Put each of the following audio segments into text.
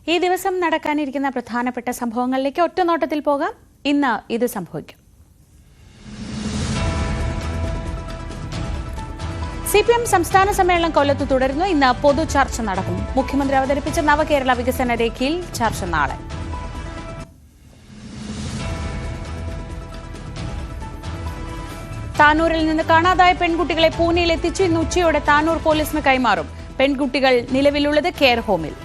ഈ ദിവസം നടക്കാനിരിക്കുന്ന പ്രധാനപ്പെട്ട സംഭവങ്ങളിലേക്ക് ഒറ്റനോട്ടത്തിൽ പോകാം. ഇന്ന് ഇത് സംഭവിക്കും. CPM സംസ്ഥാന സമ്മേളനം കൊല്ലത്ത് തുടരുന്നു. ഇന്ന് പൊതു ചർച്ച നടക്കും. മുഖ്യമന്ത്രി അവതരിപ്പിച്ച നവകേരള വികസന രേഖയിൽ ചർച്ച നാളെ. താനൂരിൽ നിന്ന് കാണാതായ പെൺകുട്ടികളെ പൂനെയിൽ എത്തിച്ചു. ഇന്ന് ഉച്ചയോടെ താനൂർ പോലീസിന് കൈമാറും. പെൺകുട്ടികൾ നിലവിലുള്ളത് കെയർ ഹോമിൽ.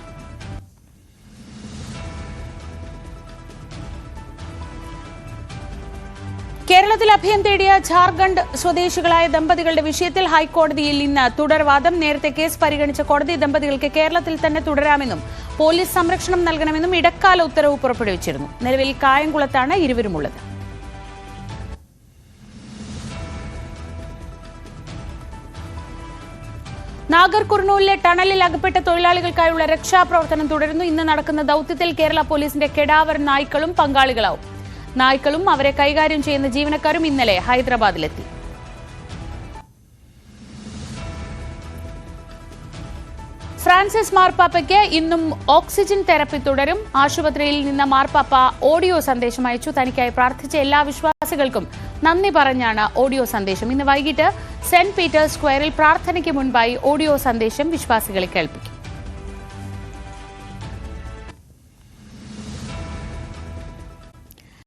കേരളത്തിൽ അഭയം തേടിയ ജാർഖണ്ഡ് സ്വദേശികളായ ദമ്പതികളുടെ വിഷയത്തിൽ ഹൈക്കോടതിയിൽ ഇന്ന് തുടർവാദം. നേരത്തെ കേസ് പരിഗണിച്ച കോടതി ദമ്പതികൾക്ക് കേരളത്തിൽ തന്നെ തുടരാമെന്നും പോലീസ് സംരക്ഷണം നൽകണമെന്നും ഇടക്കാല ഉത്തരവ് പുറപ്പെടുവിച്ചിരുന്നു. നിലവിൽ കായംകുളത്താണ് ഇരുവരുമുള്ളത്. നാഗർ കുർണൂലിലെ ടണലിൽ അകപ്പെട്ട തൊഴിലാളികൾക്കായുള്ള രക്ഷാപ്രവർത്തനം തുടരുന്നു. ഇന്ന് നടക്കുന്ന ദൌത്യത്തിൽ കേരള പോലീസിന്റെ കെടാവർ നായ്ക്കളും പങ്കാളികളാവും. നായ്ക്കളും അവരെ കൈകാര്യം ചെയ്യുന്ന ജീവനക്കാരും ഇന്നലെ ഹൈദരാബാദിലെത്തി. ഫ്രാൻസിസ് മാർപ്പാപ്പയ്ക്ക് ഇന്നും ഓക്സിജൻ തെറപ്പി തുടരും. ആശുപത്രിയിൽ നിന്ന് മാർപ്പാപ്പ ഓഡിയോ സന്ദേശം അയച്ചു. തനിക്കായി പ്രാർത്ഥിച്ച എല്ലാ വിശ്വാസികൾക്കും നന്ദി പറഞ്ഞാണ് ഓഡിയോ സന്ദേശം. ഇന്ന് വൈകിട്ട് സെന്റ് പീറ്റേഴ്സ് സ്ക്വയറിൽ പ്രാർത്ഥനയ്ക്ക് മുൻപായി ഓഡിയോ സന്ദേശം വിശ്വാസികളെ കേൾപ്പിക്കും.